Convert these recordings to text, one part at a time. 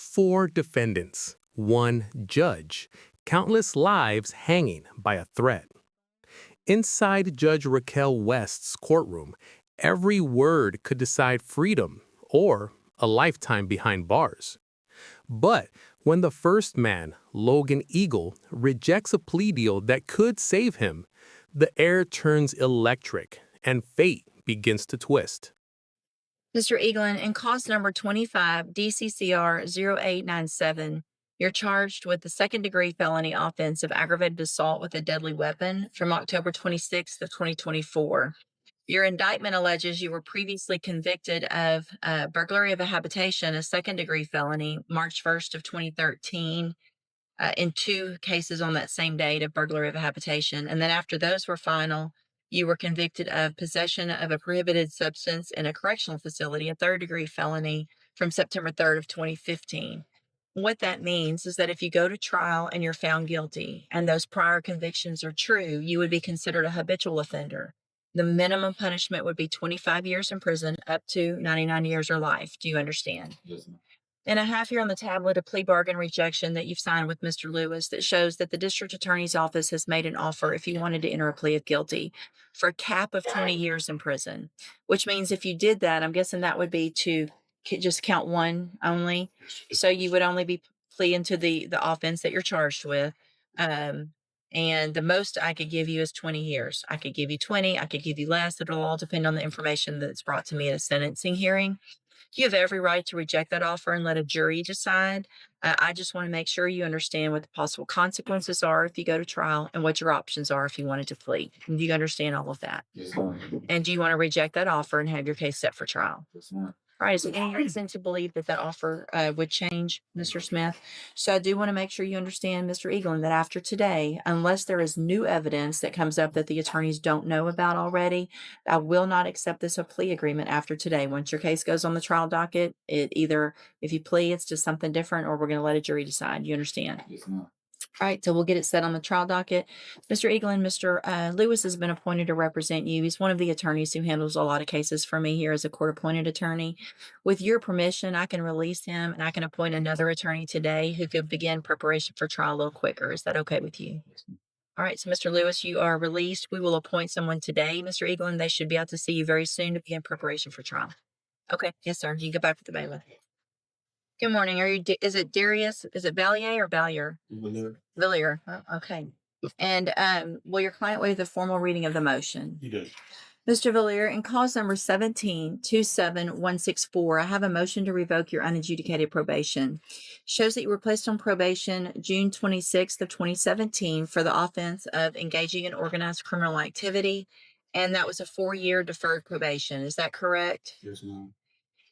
4 defendants, 1 judge, countless lives hanging by a thread. Inside Judge Raquel West's courtroom, every word could decide freedom or a lifetime behind bars. But when the first man, Logan Eagle, rejects a plea deal that could save him, the air turns electric and fate begins to twist. Mr. Eaglin, in cause number 25 DCCR 0897, you're charged with the second-degree felony offense of aggravated assault with a deadly weapon from October 26th of 2024. Your indictment alleges you were previously convicted of burglary of a habitation, a second-degree felony, March 1st of 2013, in 2 cases on that same date of burglary of a habitation. And then after those were final, you were convicted of possession of a prohibited substance in a correctional facility, a third-degree felony from September 3rd of 2015. What that means is that if you go to trial and you're found guilty and those prior convictions are true, you would be considered a habitual offender. The minimum punishment would be 25 years in prison up to 99 years or life. Do you understand? Yes, ma'am. And I have here on the tablet a plea bargain rejection that you've signed with Mr. Lewis that shows that the district attorney's office has made an offer if you wanted to enter a plea of guilty for a cap of 20 years in prison, which means if you did that, I'm guessing that would be to just count one only. So you would only be pleading to the offense that you're charged with. And the most I could give you is 20 years. I could give you 20, I could give you less. It'll all depend on the information that's brought to me at a sentencing hearing. You have every right to reject that offer and let a jury decide. I just want to make sure you understand what the possible consequences are if you go to trial and what your options are if you wanted to flee. Do you understand all of that? Yes, ma'am. And do you want to reject that offer and have your case set for trial? Yes, ma'am. All right, is there any reason to believe that that offer would change, Mr. Smith? So I do want to make sure you understand, Mr. Eaglin, that after today, unless there is new evidence that comes up that the attorneys don't know about already, I will not accept this a plea agreement after today. Once your case goes on the trial docket, it either, if you plea, it's to something different, or we're going to let a jury decide. You understand? Yes, ma'am. All right, so we'll get it set on the trial docket. Mr. Eaglin, Mr. Lewis has been appointed to represent you. He's one of the attorneys who handles a lot of cases for me here as a court-appointed attorney. With your permission, I can release him and I can appoint another attorney today who could begin preparation for trial a little quicker. Is that okay with you? All right, so Mr. Lewis, you are released. We will appoint someone today, Mr. Eaglin. They should be out to see you very soon to begin preparation for trial. Okay, yes, sir. You can go back with the bailiff. Good morning. Is it Darius? Is it Valier or Valier? Valier. Oh, okay. And will your client waive the formal reading of the motion? He does. Mr. Valier, in cause number 17-27164, I have a motion to revoke your unadjudicated probation. Shows that you were placed on probation June 26th of 2017 for the offense of engaging in organized criminal activity, and that was a 4-year deferred probation. Is that correct? Yes, ma'am.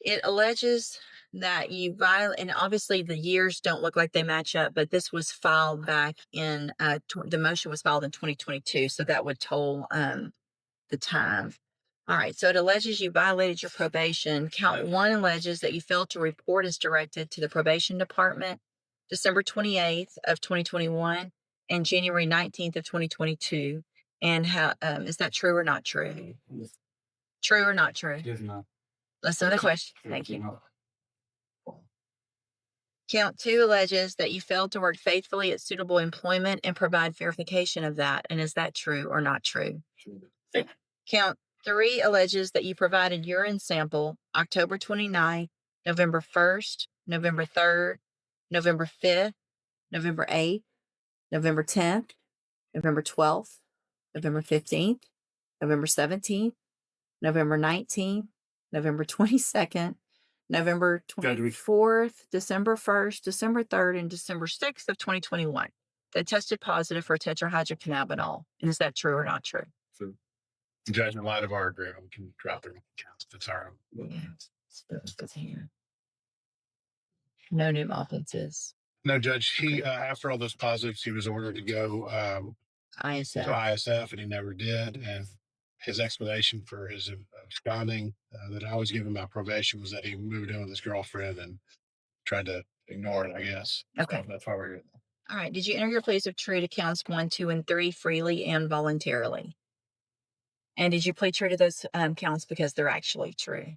It alleges that you violate, and obviously the years don't look like they match up, but this was filed back in, the motion was filed in 2022, so that would toll the time. All right, so it alleges you violated your probation. Count 1 alleges that you failed to report as directed to the probation department December 28th of 2021 and January 19th of 2022. And how is that true or not true? True or not true? Yes, ma'am. Listen to the question. Thank you. Count 2 alleges that you failed to work faithfully at suitable employment and provide verification of that. And is that true or not true? True. Count 3 alleges that you provided urine sample October 29th, November 1st, November 3rd, November 5th, November 8th, November 10th, November 12th, November 15th, November 17th, November 19th, November 22nd, November 24th, December 1st, December 3rd, and December 6th of 2021 that tested positive for tetrahydrocannabinol. And is that true or not true? So, Judge, in light of our agreement, we can drop their counts. That's our own. Yeah. No new offenses. No, Judge, he, after all those positives, he was ordered to go ISF. to ISF, and he never did. And his explanation for his absconding that I always give him about probation was that he moved in with his girlfriend and tried to ignore it, I guess. Okay. So that's why we're here. All right. Did you enter your pleas of true to counts 1, 2, and 3 freely and voluntarily? And did you plead true to those counts because they're actually true?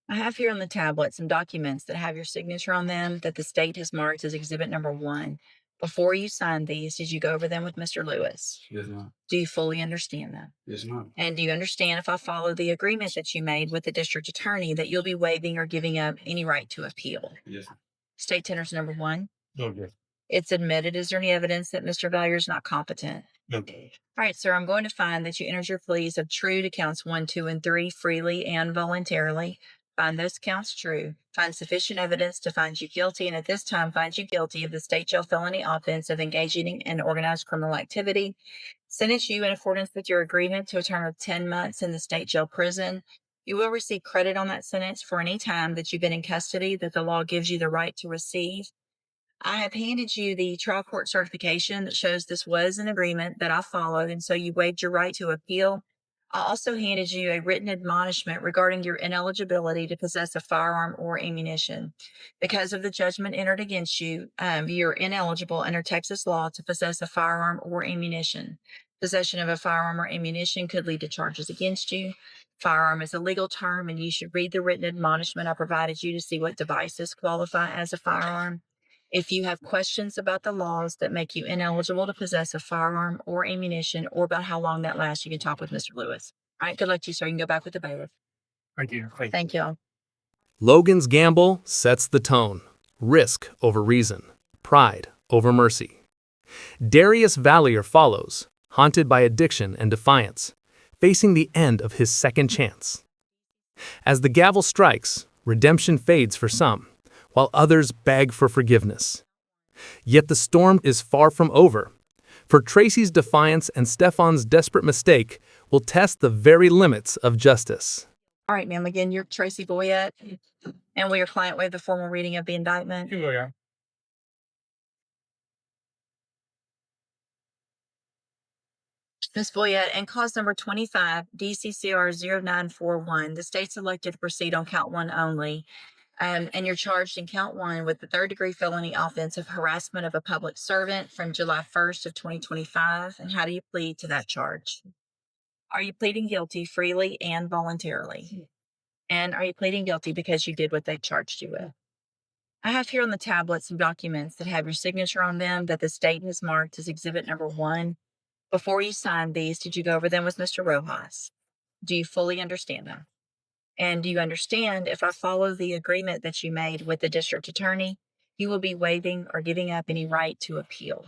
I have here on the tablet some documents that have your signature on them that the state has marked as exhibit number 1. Before you signed these, did you go over them with Mr. Lewis? Yes, ma'am. Do you fully understand them? Yes, ma'am. And do you understand, if I follow the agreement that you made with the district attorney, that you'll be waiving or giving up any right to appeal? Yes, ma'am. State tenors number 1. Okay. It's admitted. Is there any evidence that Mr. Valier is not competent? Okay. All right, sir, I'm going to find that you entered your pleas of true to counts 1, 2, and 3 freely and voluntarily. Find those counts true. Find sufficient evidence to find you guilty, and at this time find you guilty of the state jail felony offense of engaging in organized criminal activity. Sentence you in accordance with your agreement to a term of 10 months in the state jail prison. You will receive credit on that sentence for any time that you've been in custody that the law gives you the right to receive. I have handed you the trial court certification that shows this was an agreement that I followed, and so you waived your right to appeal. I also handed you a written admonishment regarding your ineligibility to possess a firearm or ammunition. Because of the judgment entered against you, you're ineligible under Texas law to possess a firearm or ammunition. Possession of a firearm or ammunition could lead to charges against you. Firearm is a legal term, and you should read the written admonishment I provided you to see what devices qualify as a firearm. If you have questions about the laws that make you ineligible to possess a firearm or ammunition, or about how long that lasts, you can talk with Mr. Lewis. All right, good luck to you, sir. You can go back with the bailiff. Thank you. Thank y'all. Logan's gamble sets the tone. Risk over reason. Pride over mercy. Darius Valier follows, haunted by addiction and defiance, facing the end of his second chance. As the gavel strikes, redemption fades for some, while others beg for forgiveness. Yet the storm is far from over, for Tracy's defiance and Stefan's desperate mistake will test the very limits of justice. All right, ma'am. Again, you're Tracy Boyette, and will your client waive the formal reading of the indictment? Yeah. Ms. Boyette, in cause number 25, DCCR 0941, the state's elected to proceed on count 1 only. And you're charged in count 1 with the 3rd-degree felony offense of harassment of a public servant from July 1st of 2025. And how do you plead to that charge? Are you pleading guilty freely and voluntarily? And are you pleading guilty because you did what they charged you with? I have here on the tablet some documents that have your signature on them that the state has marked as exhibit number 1. Before you signed these, did you go over them with Mr. Rojas? Do you fully understand them? And do you understand, if I follow the agreement that you made with the district attorney, you will be waiving or giving up any right to appeal?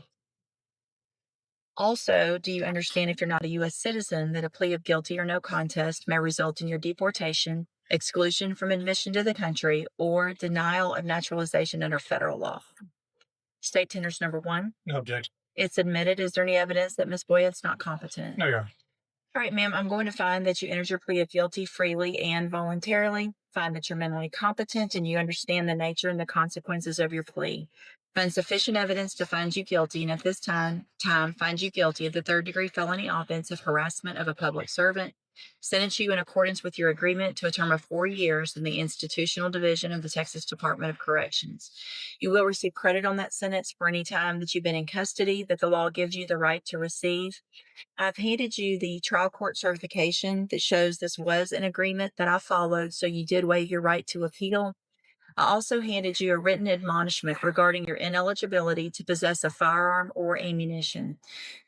Also, do you understand, if you're not a U.S. citizen, that a plea of guilty or no contest may result in your deportation, exclusion from admission to the country, or denial of naturalization under federal law? State tenors number 1. No objection. It's admitted. Is there any evidence that Ms. Boyette's not competent? No, yeah. All right, ma'am, I'm going to find that you entered your plea of guilty freely and voluntarily. Find that you're mentally competent and you understand the nature and the consequences of your plea. Find sufficient evidence to find you guilty, and at this time find you guilty of the 3rd-degree felony offense of harassment of a public servant. Sentence you in accordance with your agreement to a term of 4 years in the institutional division of the Texas Department of Corrections. You will receive credit on that sentence for any time that you've been in custody that the law gives you the right to receive. I've handed you the trial court certification that shows this was an agreement that I followed, so you did waive your right to appeal. I also handed you a written admonishment regarding your ineligibility to possess a firearm or ammunition.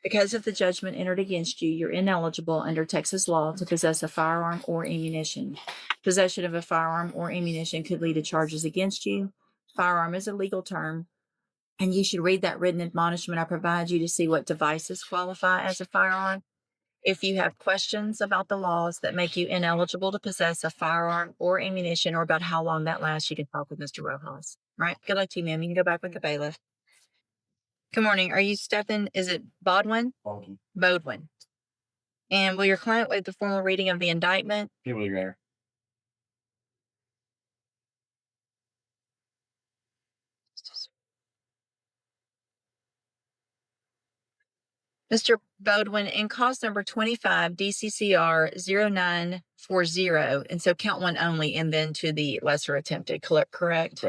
Because of the judgment entered against you, you're ineligible under Texas law to possess a firearm or ammunition. Possession of a firearm or ammunition could lead to charges against you. Firearm is a legal term, and you should read that written admonishment I provide you to see what devices qualify as a firearm. If you have questions about the laws that make you ineligible to possess a firearm or ammunition, or about how long that lasts, you can talk with Mr. Rojas. All right. Good luck to you, ma'am. You can go back with the bailiff. Good morning. Are you Stefan? Is it Bodwin? Bodwin. And will your client waive the formal reading of the indictment? He will, Your Honor. Mr. Bodwin, in cause number 25, DCCR 0940, and so count 1 only, and then to the lesser attempted, correct? Correct.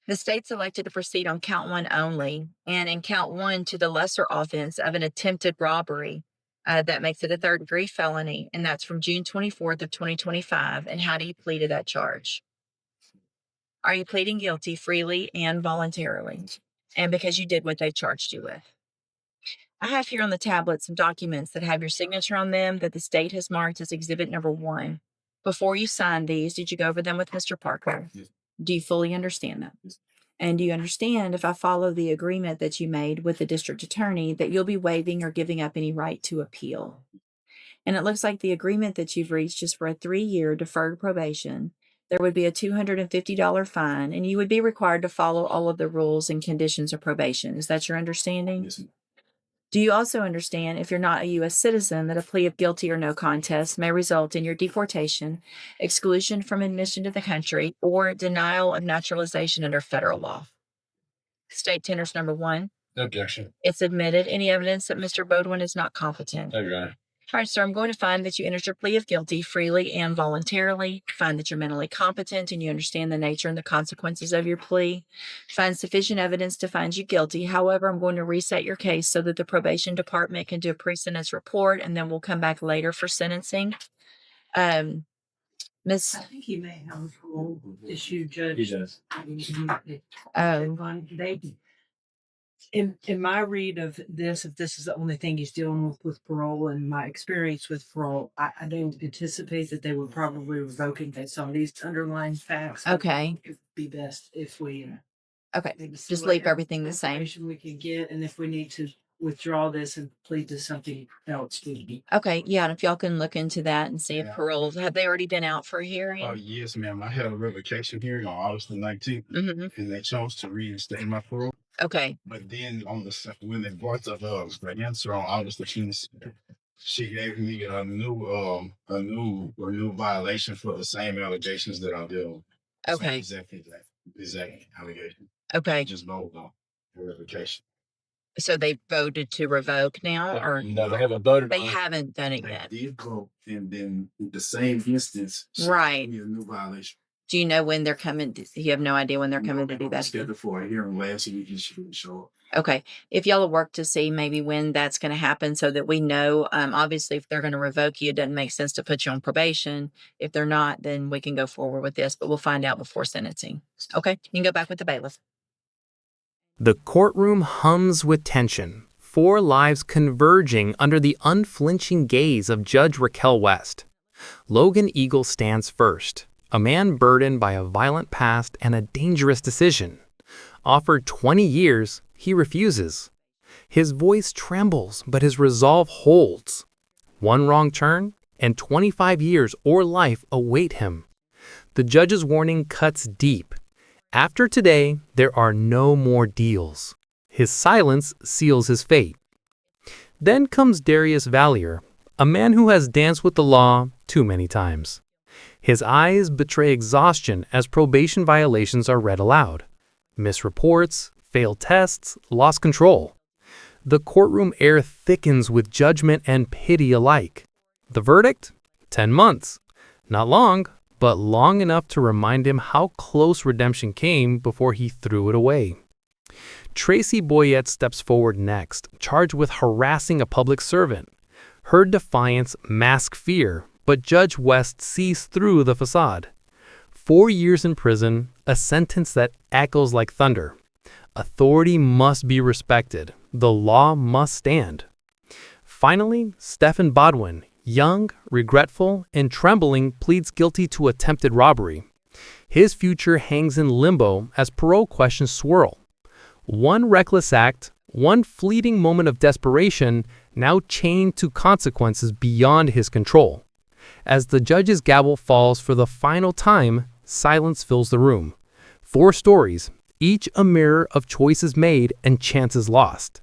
The state's elected to proceed on count 1 only, and in count 1 to the lesser offense of an attempted robbery. That makes it a 3rd-degree felony, and that's from June 24th of 2025. And how do you plead to that charge? Are you pleading guilty freely and voluntarily, and because you did what they charged you with? I have here on the tablet some documents that have your signature on them that the state has marked as exhibit number 1. Before you signed these, did you go over them with Mr. Parker? Yes. Do you fully understand them? Yes. And do you understand, if I follow the agreement that you made with the district attorney, that you'll be waiving or giving up any right to appeal? And it looks like the agreement that you've reached is for a 3-year deferred probation. There would be a $250 fine, and you would be required to follow all of the rules and conditions of probation. Is that your understanding? Yes. Do you also understand, if you're not a U.S. citizen, that a plea of guilty or no contest may result in your deportation, exclusion from admission to the country, or denial of naturalization under federal law? State tenders number 1. Objection. It's admitted. Any evidence that Mr. Bodwin is not competent? No, Your Honor. All right, sir, I'm going to find that you entered your plea of guilty freely and voluntarily. Find that you're mentally competent and you understand the nature and the consequences of your plea. Find sufficient evidence to find you guilty. However, I'm going to reset your case so that the probation department can do a pre-sentence report, and then we'll come back later for sentencing. Miss, I think he may have a parole issue, Judge. He does. In my read of this, if this is the only thing he's dealing with parole, and my experience with parole, I don't anticipate that they would probably revoke it based on these underlying facts. Okay. It'd be best if we okay, maybe see just what leave everything the same. information we can get, and if we need to withdraw this and plead to something else. Okay, yeah, and if y'all can look into that and see if Yeah. parole, have they already been out for a hearing? Oh, yes, ma'am. I had a revocation hearing on August the 19th, Mm-hmm. and they chose to reinstate my parole. Okay, But then when they brought the answer on August the 26th, she gave me a new violation for the same allegations that I'm dealing with. okay, Exactly allegation. okay. Just voted on the revocation. So they voted to revoke now, or No, they haven't voted they on it. haven't done it They yet? did vote, and then in the same instance, she Right. gave me a new violation. Do you know when they're coming? You have no idea when they're coming to do that? Scheduled for a hearing last week, and she didn't show up. Okay. If y'all will work to see maybe when that's going to happen so that we know, obviously, if they're going to revoke you, it doesn't make sense to put you on probation. If they're not, then we can go forward with this, but we'll find out before sentencing. Okay. You can go back with the bailiff. The courtroom hums with tension, 4 lives converging under the unflinching gaze of Judge Raquel West. Logan Eagle stands first, a man burdened by a violent past and a dangerous decision. Offered 20 years, he refuses. His voice trembles, but his resolve holds. One wrong turn, and 25 years or life await him. The judge's warning cuts deep. After today, there are no more deals. His silence seals his fate. Then comes Darius Valier, a man who has danced with the law too many times. His eyes betray exhaustion as probation violations are read aloud. Misreports, failed tests, lost control. The courtroom air thickens with judgment and pity alike. The verdict? 10 months. Not long, but long enough to remind him how close redemption came before he threw it away. Tracy Boyette steps forward next, charged with harassing a public servant. Her defiance masks fear, but Judge West sees through the facade. 4 years in prison, a sentence that echoes like thunder. Authority must be respected. The law must stand. Finally, Stefan Bodwin, young, regretful, and trembling, pleads guilty to attempted robbery. His future hangs in limbo as parole questions swirl. One reckless act, one fleeting moment of desperation, now chained to consequences beyond his control. As the judge's gavel falls for the final time, silence fills the room. 4 stories, each a mirror of choices made and chances lost.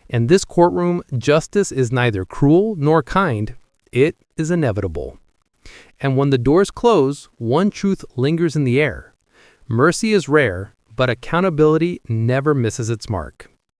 In this courtroom, justice is neither cruel nor kind. It is inevitable. And when the doors close, one truth lingers in the air. Mercy is rare, but accountability never misses its mark.